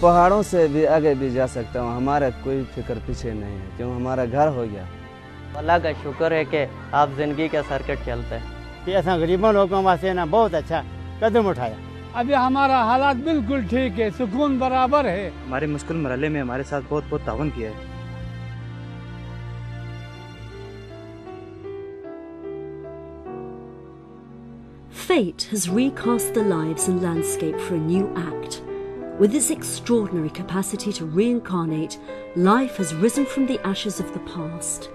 पहाड़ों से भी आगे भी जा सकता हूँ, हमारा कोई फिक्र पीछे नहीं है, क्यों हमारा घर हो गया। अल्लाह का शुक्र है कि आप जिंदगी का सर्किट चलते हैं कि ऐसा गरीबों लोगों वास्ते ना बहुत अच्छा कदम उठाया। अभी हमारा हालात बिल्कुल ठीक है, सुकून बराबर है। हमारे मुश्किल मरहले में हमारे साथ बहुत बहुत ताउन किया है। Fate has recast the lives and landscape for a new act. With its extraordinary capacity to reincarnate, life has risen from the ashes of the past.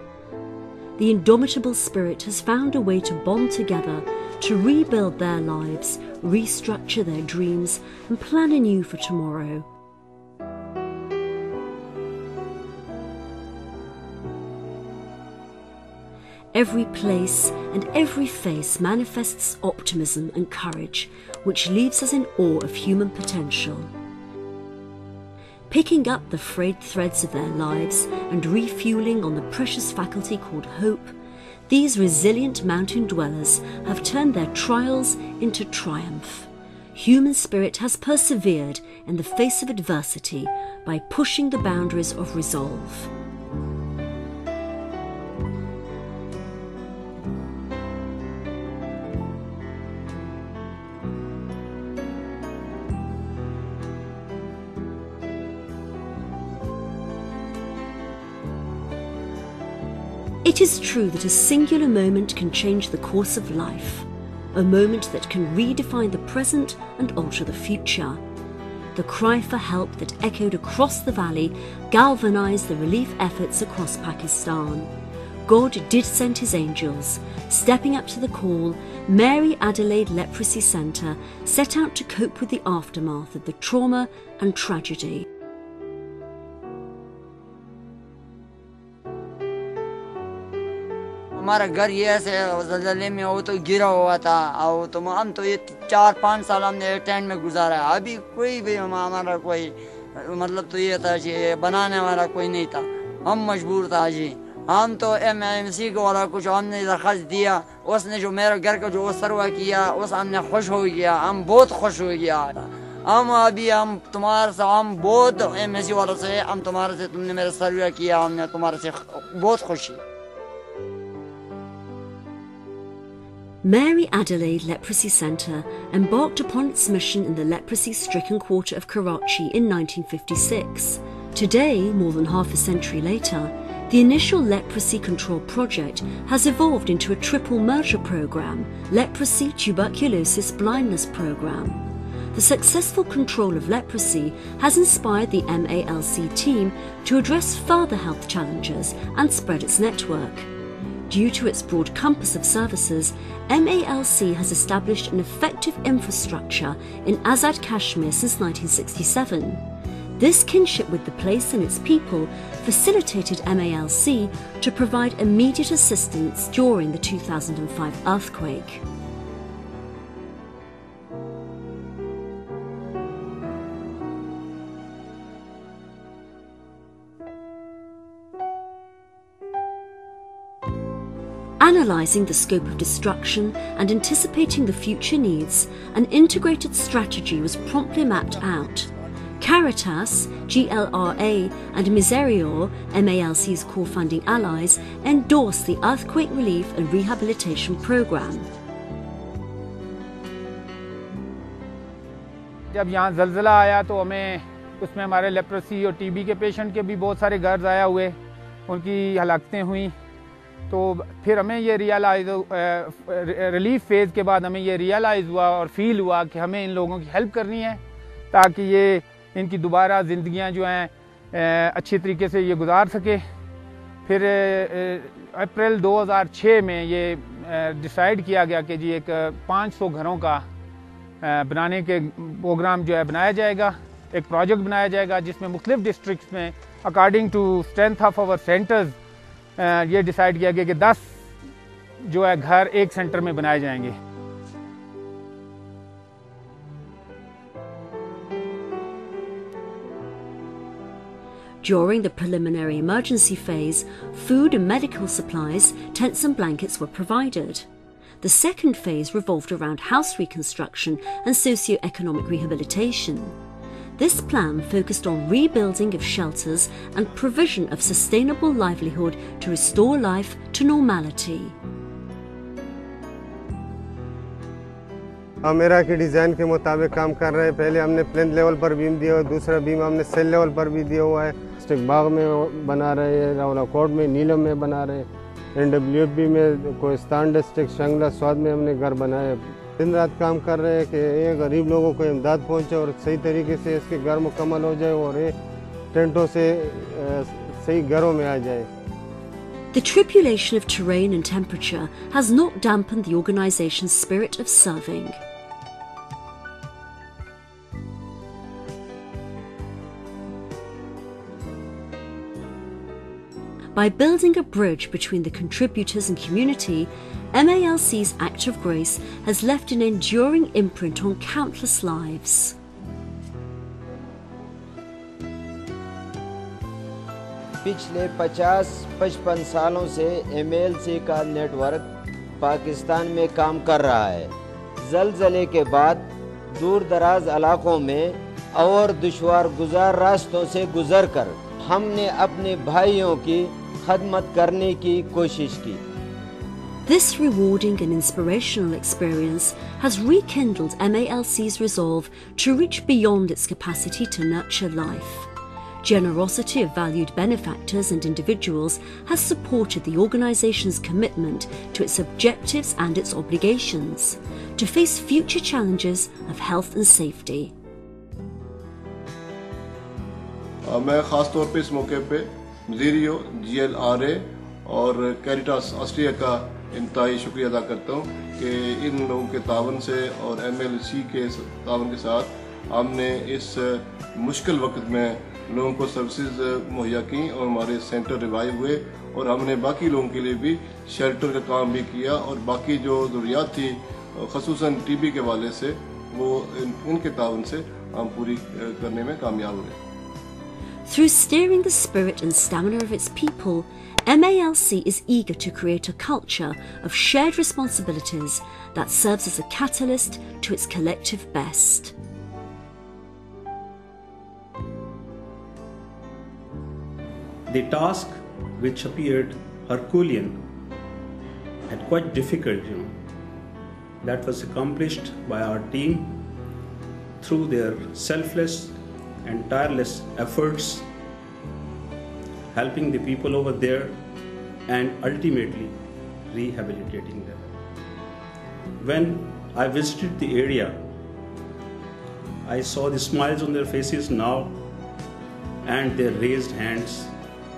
The indomitable spirit has found a way to bond together, to rebuild their lives, restructure their dreams, and plan anew for tomorrow. Every place and every face manifests optimism and courage, which leaves us in awe of human potential. Picking up the frayed threads of their lives and refueling on the precious faculty called hope, these resilient mountain dwellers have turned their trials into triumph. Human spirit has persevered in the face of adversity by pushing the boundaries of resolve. It is true that a singular moment can change the course of life, a moment that can redefine the present and alter the future. The cry for help that echoed across the valley galvanized the relief efforts across Pakistan. God did send his angels. Stepping up to the call, Mary Adelaide Leprosy Centre set out to cope with the aftermath of the trauma and tragedy. हमारा घर ये ऐसे ज़लज़ले में वो तो गिरा हुआ था, और तो हम तो ये 4-5 साल हमने टेंट में गुजारा है। अभी कोई भी हमारा कोई मतलब तो ये था कि बनाने वाला कोई नहीं था, हम मजबूर था जी। हम तो MIMC को वाला कुछ हमने दरख्वास्त दिया, उसने जो मेरा घर का जो सर्वा किया उस हमने खुश हो गया, हम बहुत खुश हो गया। हम अभी हम तुम्हारे से हम बहुत MIMC वालों से हम तुम्हारे से तुमने मेरा सर्वे किया, हमने तुम्हारे से बहुत खुशी। Mary Adelaide Leprosy Centre embarked upon its mission in the leprosy-stricken quarter of Karachi in 1956. Today, more than half a century later, the initial leprosy control project has evolved into a triple merger programme, Leprosy Tuberculosis Blindness Programme. The successful control of leprosy has inspired the MALC team to address further health challenges and spread its network. Due to its broad compass of services, MALC has established an effective infrastructure in Azad Kashmir since 1967. This kinship with the place and its people facilitated MALC to provide immediate assistance during the 2005 earthquake. Analysing the scope of destruction and anticipating the future needs, an integrated strategy was promptly mapped out. Caritas, GLRA and Miserior, MALC's core funding allies, endorsed the earthquake relief and rehabilitation programme. जब यहाँ ज़लज़ला आया तो हमें उसमें हमारे leprosy और TB के patient के भी बहुत सारे घर ज़ाया हुए, उनकी हलाकतें हुई। तो फिर हमें ये रिलीफ फेज़ के बाद हमें ये रियलाइज़ हुआ और फील हुआ कि हमें इन लोगों की हेल्प करनी है ताकि ये इनकी दोबारा ज़िंदगियां जो हैं अच्छी तरीके से ये गुजार सके। फिर अप्रैल 2006 में ये डिसाइड किया गया कि जी एक 500 घरों का बनाने के प्रोग्राम जो है बनाया जाएगा, एक प्रोजेक्ट बनाया जाएगा जिसमें मुख्तलिफ डिस्ट्रिक्ट्स में according to strength of our centres ये डिसाइड किया गया कि 10 जो है घर एक सेंटर में बनाए जाएंगे। During the preliminary emergency phase, food and medical supplies, tents and blankets were provided. The second phase revolved around house reconstruction and socio-economic rehabilitation. This plan focused on rebuilding of shelters and provision of sustainable livelihood to restore life to normality. हम मेरा के design के मुताबिक काम कर रहे हैं। पहले हमने प्लेन लेवल पर बीम दिया और दूसरा बीम हमने सेल लेवल पर भी दिया हुआ है। स्टिक बाग में बना रहे हैं, रावलाकोट में, नीलम में बना रहे हैं, NWFB में, कोहिस्तान डिस्ट्रिक्ट, शंगला, स्वाद में हमने घर बनाए। दिन रात काम कर रहे हैं कि ये गरीब लोगों को इमदाद पहुंचे और सही तरीके से इसके घर मुकम्मल हो जाए और ये टेंटों से सही घरों में आ जाए। The tribulation of terrain and temperature has not dampened the organisation's spirit of serving. By building a bridge between the contributors and community, MALC's Act of Grace has left an enduring imprint on countless lives. पिछले 50-55 सालों से MALC का network Pakistan में काम कर रहा है। ज़लज़ले के बाद दूर दराज इलाकों में और दुश्वार गुजार रास्तों से गुजरकर हमने अपने भाइयों की खदमत करने की कोशिश की। This rewarding and inspirational experience has rekindled MALC's resolve to reach beyond its capacity to nurture life. Generosity of valued benefactors and individuals has supported the organisation's commitment to its objectives and its obligations to face future challenges of health and safety. मैं ख़ास तौर पे इस मौके पे ज़ीरियो, GLRA और Caritas Austria का इंतहाई शुक्रिया अदा करता हूँ कि इन लोगों के तावन से और MALC के तावन के साथ हमने इस मुश्किल वक्त में लोगों को सर्विसेज मुहैया की और हमारे सेंटर रिवाइव हुए और हमने बाकी लोगों के लिए भी शेल्टर का काम भी किया और बाकी जो ज़रूरियात थी ख़ुसूसन TB के हवाले से वो इनके तावन से हम पूरी करने में कामयाब हुए। Through steering the spirit and stamina of its people, MALC is eager to create a culture of shared responsibilities that serves as a catalyst to its collective best. The task, which appeared Herculean and quite difficult, that was accomplished by our team through their selfless and tireless efforts, helping the people over there and ultimately rehabilitating them. When I visited the area, I saw the smiles on their faces now and their raised hands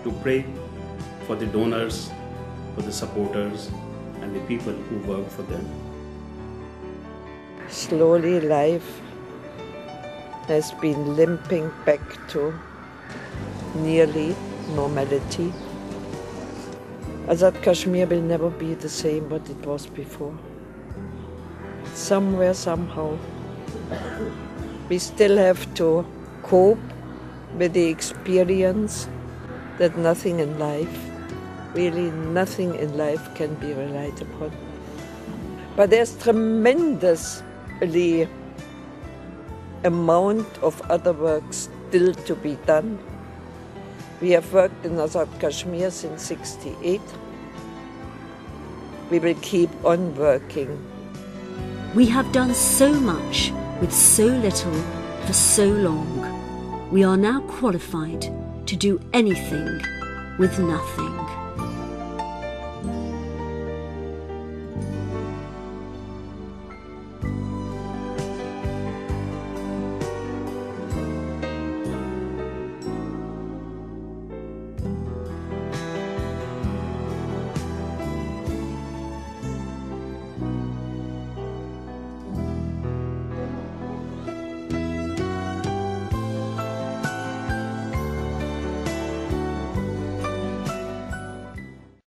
to pray for the donors, for the supporters and the people who work for them. Slowly life has been limping back to nearly normality. Azad Kashmir will never be the same what it was before. Somewhere, somehow, we still have to cope with the experience that nothing in life, really nothing in life can be relied upon. But there's tremendously amount of other work still to be done. We have worked in Azad Kashmir since '68. We will keep on working. We have done so much with so little for so long. We are now qualified to do anything with nothing.